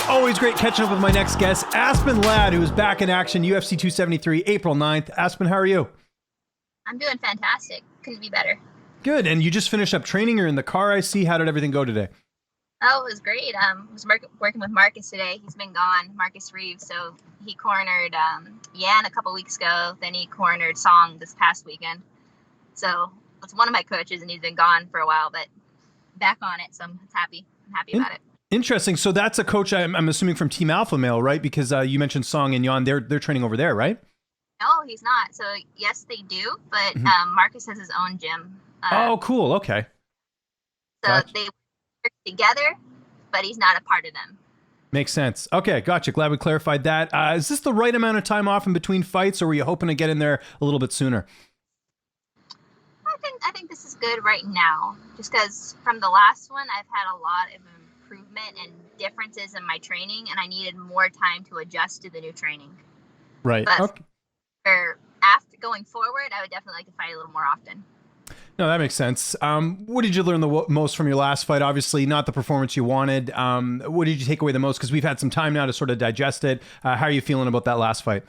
Always great catching up with my next guest, Aspen Ladd, who is back in action, UFC 273, April 9th. Aspen, how are you? I'm doing fantastic. Couldn't be better. Good. And you just finished up training. You're in the car, I see. How did everything go today? Oh, it was great. I was working with Marcus today. He's been gone, Marcus Reeves. So he cornered Yan a couple weeks ago. Then he cornered Song this past weekend. So it's one of my coaches, and he's been gone for a while, but back on it. So I'm happy. I'm happy about it. Interesting. So that's a coach, I'm assuming, from Team Alpha Male, right? Because you mentioned Song and Yan. They're training over there, right? No, he's not. So yes, they do. But Marcus has his own gym. Oh, cool. Okay. So they work together, but he's not a part of them. Makes sense. Okay, gotcha. Glad we clarified that. Is this the right amount of time off in between fights, or were you hoping to get in there a little bit sooner? I think this is good right now, just because from the last one, I've had a lot of improvement and differences in my training, and I needed more time to adjust to the new training. Right. But okay. After going forward, I would definitely like to fight a little more often. No, that makes sense. What did you learn the most from your last fight? Obviously, not the performance you wanted. What did you take away the most? Because we've had some time now to sort of digest it. How are you feeling about that last fight?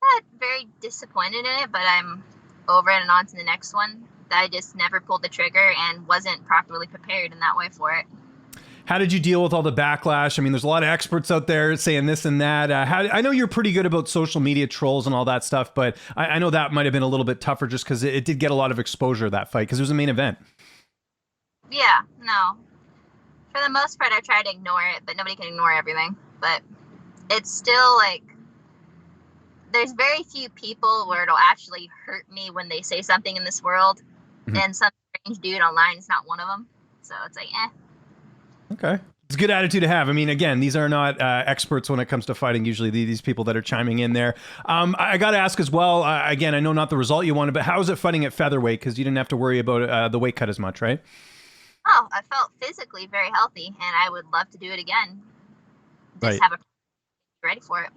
I'm very disappointed in it, but I'm over it and on to the next one. I just never pulled the trigger and wasn't properly prepared in that way for it. How did you deal with all the backlash? I mean, there's a lot of experts out there saying this and that. I know you're pretty good about social media trolls and all that stuff, but I know that might have been a little bit tougher just because it did get a lot of exposure, that fight, because it was a main event. Yeah, no. For the most part, I try to ignore it, but nobody can ignore everything. But it's still like, there's very few people where it'll actually hurt me when they say something in this world. And some strange dude online is not one of them. So it's like, Okay. It's a good attitude to have. I mean, again, these are not experts when it comes to fighting. Usually these people that are chiming in there. I got to ask as well, again, I know not the result you wanted, but how is it fighting at featherweight? Because you didn't have to worry about the weight cut as much, right? Oh, I felt physically very healthy, and I would love to do it again. Just have a ready for it.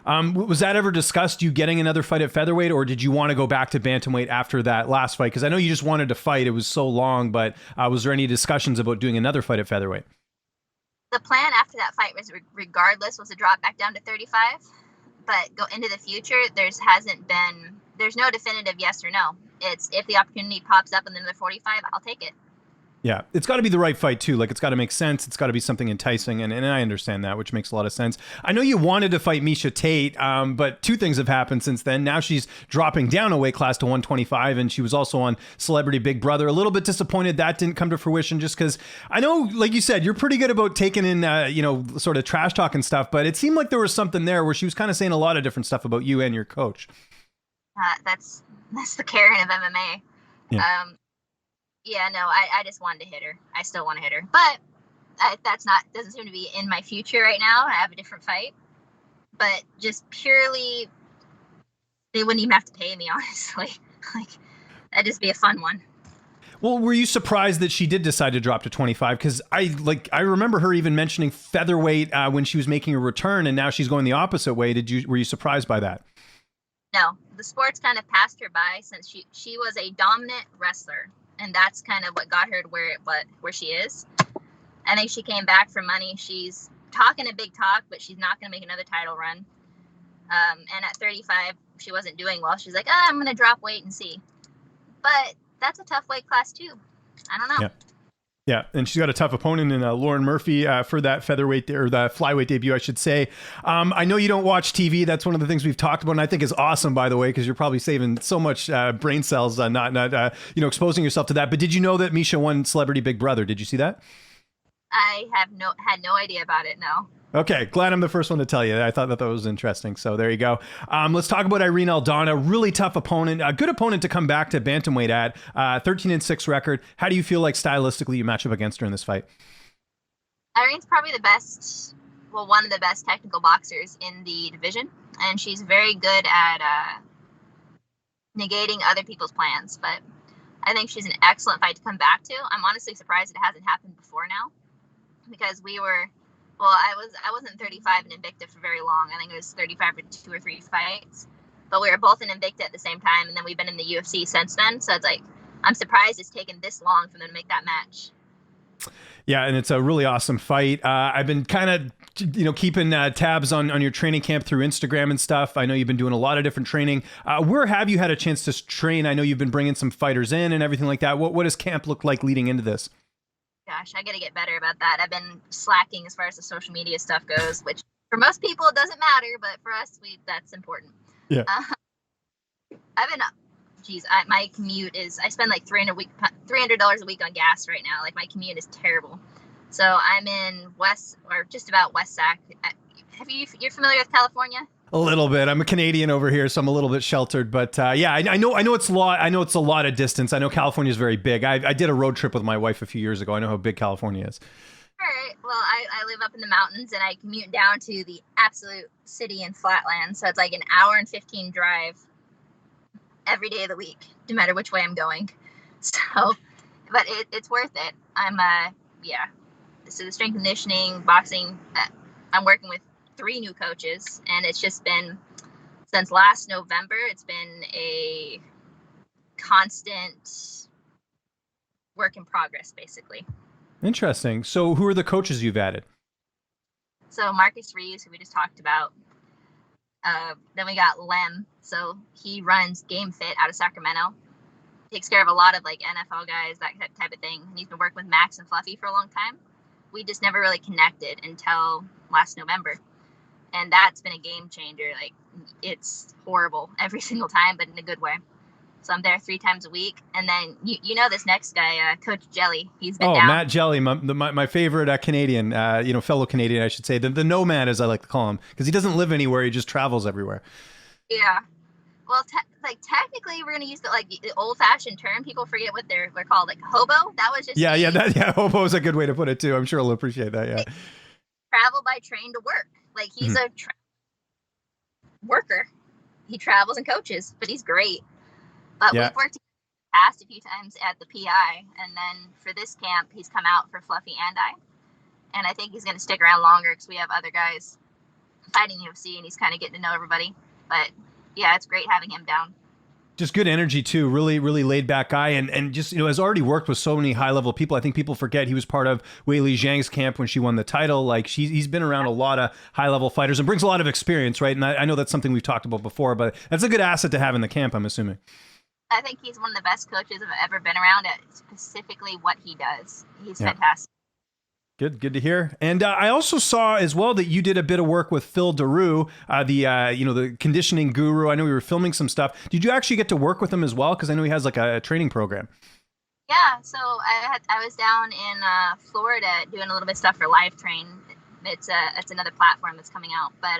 Was that ever discussed, you getting another fight at featherweight, or did you want to go back to bantamweight after that last fight? Because I know you just wanted to fight. It was so long, but was there any discussions about doing another fight at featherweight? The plan after that fight was regardless was to drop back down to 35, but go into the future, there's no definitive yes or no. It's if the opportunity pops up in the 45, I'll take it. Yeah, it's got to be the right fight too. Like, it's got to make sense. It's got to be something enticing, and I understand that, which makes a lot of sense. I know you wanted to fight Miesha Tate, but two things have happened since then. Now she's dropping down a weight class to 125, and she was also on Celebriy Big Brother. A little bit disappointed that didn't come to fruition, just because I know, like you said, you're pretty good about taking in, sort of trash talk and stuff, but it seemed like there was something there where she was kind of saying a lot of different stuff about you and your coach. That's the Karen of MMA. Yeah. Yeah, no, I just wanted to hit her. I still want to hit her. But doesn't seem to be in my future right now. I have a different fight. But just purely, they wouldn't even have to pay me, honestly. Like, that'd just be a fun one. Well, were you surprised that she did decide to drop to 25? Because I remember her even mentioning featherweight when she was making a return, and now she's going the opposite way. Were you surprised by that? No, the sport's kind of passed her by since she was a dominant wrestler. And that's kind of what got her to where she is. I think she came back for money. She's talking a big talk, but she's not going to make another title run. And at 35, she wasn't doing well. She's like, I'm going to drop weight and see. But that's a tough weight class too. I don't know. Yeah, and she's got a tough opponent in Lauren Murphy for that featherweight, or the flyweight debut, I should say. I know you don't watch TV. That's one of the things we've talked about, and I think is awesome, by the way, because you're probably saving so much brain cells, not exposing yourself to that. But did you know that Miesha won Celebriy Big Brother? Did you see that? I had no idea about it. No. Okay, glad I'm the first one to tell you. I thought that was interesting. So there you go. Let's talk about Irene Aldana. Really tough opponent. A good opponent to come back to bantamweight at. 13-6 record. How do you feel like stylistically you match up against her in this fight? Irene's probably one of the best technical boxers in the division. And she's very good at negating other people's plans. But I think she's an excellent fight to come back to. I'm honestly surprised it hasn't happened before now. Because I wasn't 35 in Invicta for very long. I think it was 35 for 2 or 3 fights. But we were both in Invicta at the same time, and then we've been in the UFC since then. So it's like, I'm surprised it's taken this long for them to make that match. Yeah, and it's a really awesome fight. I've been kind of, keeping tabs on your training camp through Instagram and stuff. I know you've been doing a lot of different training. Where have you had a chance to train? I know you've been bringing some fighters in and everything like that. What does camp look like leading into this? Gosh, I got to get better about that. I've been slacking as far as the social media stuff goes, which for most people it doesn't matter, but for us, that's important. Yeah. I've been, my commute is, I spend like $300 a week on gas right now. Like my commute is terrible. So I'm in just about West Sac. You're familiar with California? A little bit. I'm a Canadian over here, so I'm a little bit sheltered. But yeah, I know it's a lot. I know it's a lot of distance. I know California is very big. I did a road trip with my wife a few years ago. I know how big California is. All right. Well, I live up in the mountains, and I commute down to the absolute city and flatland. So it's like an hour and 15 drive every day of the week, no matter which way I'm going. So, but it's worth it. So the strength and conditioning, boxing, I'm working with 3 new coaches, and it's just been, since last November, it's been a constant work in progress, basically. Interesting. So who are the coaches you've added? So Marcus Reeves, who we just talked about. Then we got Lem. So he runs Game Fit out of Sacramento. Takes care of a lot of like NFL guys, that type of thing. And he's been working with Max and Fluffy for a long time. We just never really connected until last November. And that's been a game changer. Like, it's horrible every single time, but in a good way. So I'm there 3 times a week. And then, you know this next guy, Coach Jelly. He's been down. Matt Jelly, my favorite Canadian, fellow Canadian, I should say. The nomad, as I like to call him, because he doesn't live anywhere. He just travels everywhere. Yeah. Well, technically, we're going to use the old-fashioned term. People forget what they're called, like hobo. That was just hobo is a good way to put it too. I'm sure he'll appreciate that. Yeah. Travel by train to work. Like he's a worker. He travels and coaches, but he's great. But we've worked past a few times at the PI, and then for this camp, he's come out for Fluffy and I think he's going to stick around longer because we have other guys fighting UFC, and he's kind of getting to know everybody. But yeah, it's great having him down. Just good energy too. Really, really laid back guy, and just has already worked with so many high level people. I think people forget he was part of Weili Zhang's camp when she won the title. Like he's been around a lot of high level fighters and brings a lot of experience, right? And I know that's something we've talked about before, but that's a good asset to have in the camp, I'm assuming. I think he's one of the best coaches I've ever been around at specifically what he does. He's fantastic. Good to hear. And I also saw as well that you did a bit of work with Phil Daru, the conditioning guru. I know we were filming some stuff. Did you actually get to work with him as well? Because I know he has like a training program. Yeah, so I was down in Florida doing a little bit of stuff for Live Train. It's another platform that's coming out. But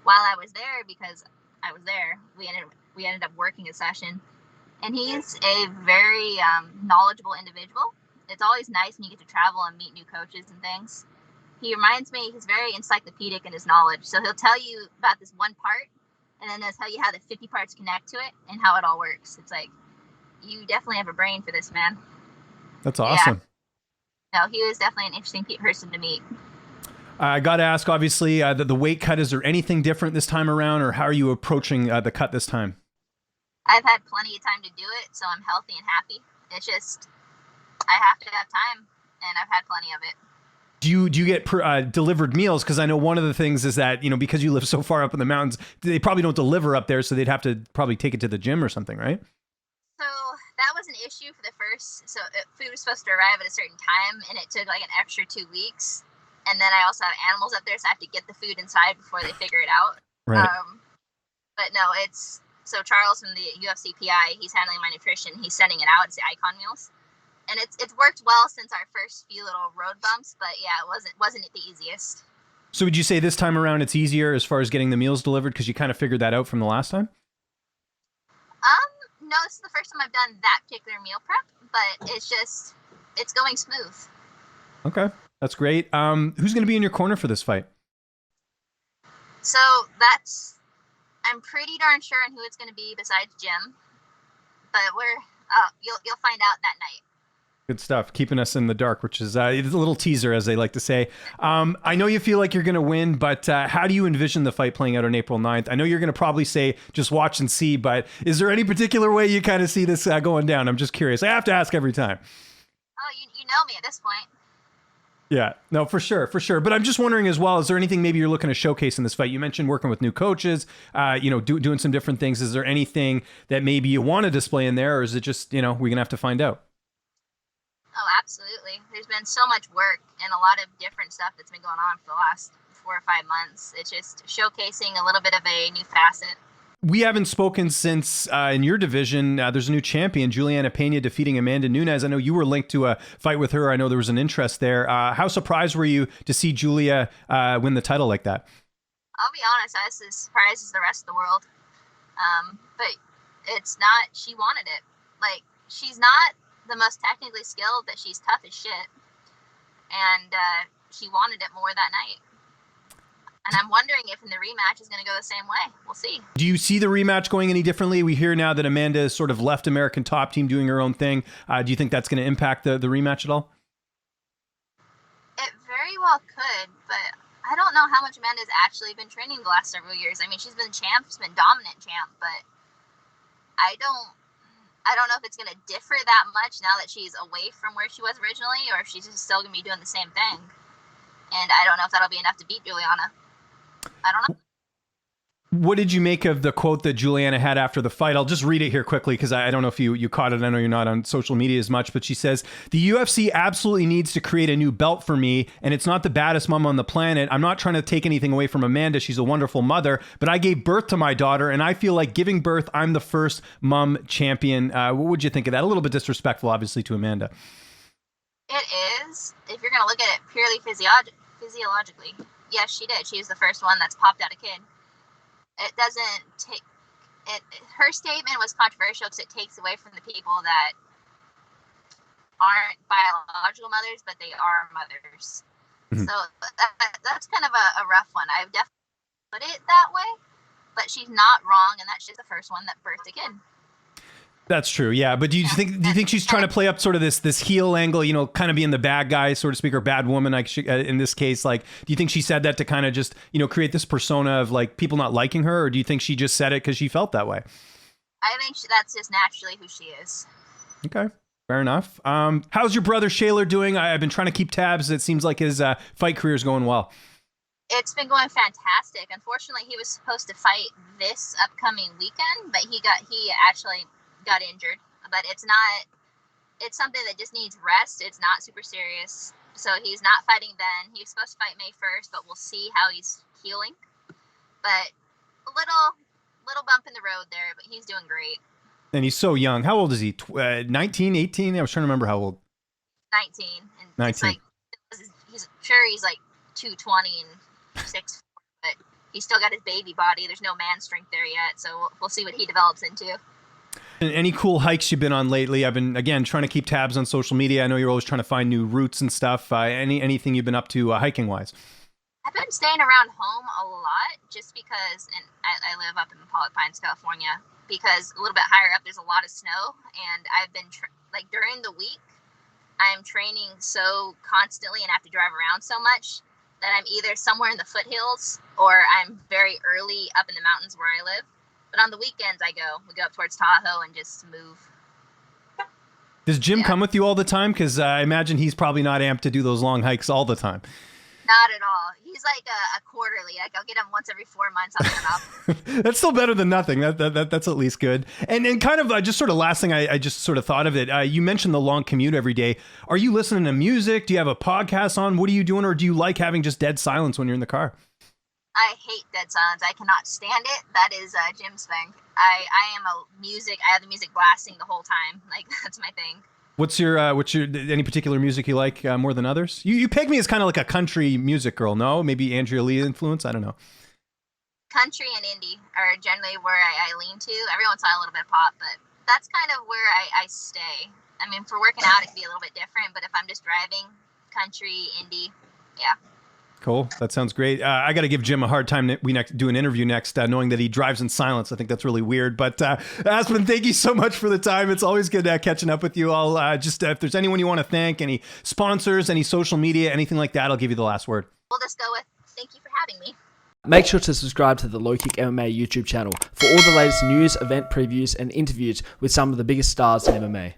while I was there, because I was there, we ended up working a session, and he's a very knowledgeable individual. It's always nice when you get to travel and meet new coaches and things. He reminds me, he's very encyclopedic in his knowledge. So he'll tell you about this one part, and then he'll tell you how the 50 parts connect to it and how it all works. It's like, you definitely have a brain for this, man. That's awesome. Yeah. No, he was definitely an interesting person to meet. I got to ask, obviously, the weight cut, is there anything different this time around, or how are you approaching the cut this time? I've had plenty of time to do it, so I'm healthy and happy. It's just, I have to have time, and I've had plenty of it. Do you get delivered meals? Because I know one of the things is that, because you live so far up in the mountains, they probably don't deliver up there, so they'd have to probably take it to the gym or something, right? So that was an issue for the first. So food was supposed to arrive at a certain time, and it took like an extra 2 weeks. And then I also have animals up there, so I have to get the food inside before they figure it out. Right. But no, so Charles from the UFC PI, he's handling my nutrition. He's sending it out. It's the Icon meals. And it's worked well since our first few little road bumps, but yeah, it wasn't the easiest. So would you say this time around it's easier as far as getting the meals delivered because you kind of figured that out from the last time? No, this is the first time I've done that particular meal prep, but it's going smooth. Okay, that's great. Who's going to be in your corner for this fight? So I'm pretty darn sure on who it's going to be besides Jim, but you'll find out that night. Good stuff. Keeping us in the dark, which is a little teaser, as they like to say. I know you feel like you're going to win, but how do you envision the fight playing out on April 9th? I know you're going to probably say just watch and see, but is there any particular way you kind of see this going down? I'm just curious. I have to ask every time. Oh, you know me at this point. Yeah, no, for sure, for sure. But I'm just wondering as well, is there anything maybe you're looking to showcase in this fight? You mentioned working with new coaches, doing some different things. Is there anything that maybe you want to display in there, or is it just, we're going to have to find out? Oh, absolutely. There's been so much work and a lot of different stuff that's been going on for the last 4 or 5 months. It's just showcasing a little bit of a new facet. We haven't spoken since in your division. There's a new champion, Julianna Pena, defeating Amanda Nunes. I know you were linked to a fight with her. I know there was an interest there. How surprised were you to see Julia win the title like that? I'll be honest, I was as surprised as the rest of the world. But it's not, she wanted it. Like, she's not the most technically skilled, but she's tough as shit. And she wanted it more that night. And I'm wondering if in the rematch is going to go the same way. We'll see. Do you see the rematch going any differently? We hear now that Amanda has sort of left American Top Team doing her own thing. Do you think that's going to impact the rematch at all? It very well could, but I don't know how much Amanda's actually been training the last several years. I mean, she's been champ, she's been dominant champ, but I don't know if it's going to differ that much now that she's away from where she was originally, or if she's just still going to be doing the same thing. And I don't know if that'll be enough to beat Julianna. I don't know. What did you make of the quote that Julianna had after the fight? I'll just read it here quickly because I don't know if you caught it. I know you're not on social media as much, but she says, "The UFC absolutely needs to create a new belt for me, and it's not the baddest mom on the planet. I'm not trying to take anything away from Amanda. She's a wonderful mother, but I gave birth to my daughter, and I feel like giving birth, I'm the first mom champion." What would you think of that? A little bit disrespectful, obviously, to Amanda. It is. If you're going to look at it purely physiologically, yes, she did. She was the first one that's popped out a kid. It doesn't take it. Her statement was controversial because it takes away from the people that aren't biological mothers, but they are mothers. Mm-hmm. So that's kind of a rough one. I definitely put it that way, but she's not wrong, and that she's the first one that birthed a kid. That's true, yeah. But do you think she's trying to play up sort of this heel angle, kind of being the bad guy, so to speak, or bad woman, like in this case? Like, do you think she said that to kind of just create this persona of like people not liking her, or do you think she just said it because she felt that way? I think that's just naturally who she is. Okay, fair enough. How's your brother Shealor doing? I've been trying to keep tabs. It seems like his fight career is going well. It's been going fantastic. Unfortunately, he was supposed to fight this upcoming weekend, but he actually got injured. But it's something that just needs rest. It's not super serious, so he's not fighting then. He was supposed to fight May 1st, but we'll see how he's healing. But a little bump in the road there, but he's doing great. And he's so young. How old is he? 19, 18? I was trying to remember how old. 19. And 19. He's like 220 and 6'4", but he's still got his baby body. There's no man strength there yet, so we'll see what he develops into. Any cool hikes you've been on lately? I've been, again, trying to keep tabs on social media. I know you're always trying to find new routes and stuff. Anything you've been up to hiking-wise? I've been staying around home a lot just because, and I live up in Pollock Pines, California, because a little bit higher up there's a lot of snow, and I've been, during the week, I'm training so constantly and have to drive around so much that I'm either somewhere in the foothills or I'm very early up in the mountains where I live. But on the weekends, we go up towards Tahoe and just move. Does Jim come with you all the time? Because I imagine he's probably not amped to do those long hikes all the time. Not at all. He's like a quarterly. Like, I'll get him once every 4 months. I'll get him up. That's still better than nothing. That's at least good. And kind of just sort of last thing I just sort of thought of it. You mentioned the long commute every day. Are you listening to music? Do you have a podcast on? What are you doing? Or do you like having just dead silence when you're in the car? I hate dead silence. I cannot stand it. That is Jim's thing. I have the music blasting the whole time. Like, that's my thing. What's your any particular music you like more than others? You peg me as kind of like a country music girl, no? Maybe Andrea Lee influence? I don't know. Country and indie are generally where I lean to. Every once in a while a little bit of pop, but that's kind of where I stay. I mean, for working out, it can be a little bit different, but if I'm just driving, country, indie, yeah. Cool. That sounds great. I got to give Jim a hard time. We do an interview next, knowing that he drives in silence. I think that's really weird. But Aspen, thank you so much for the time. It's always good catching up with you. I'll just if there's anyone you want to thank, any sponsors, any social media, anything like that, I'll give you the last word. We'll just go with thank you for having me. Make sure to subscribe to the LowKick MMA YouTube channel for all the latest news, event previews, and interviews with some of the biggest stars in MMA.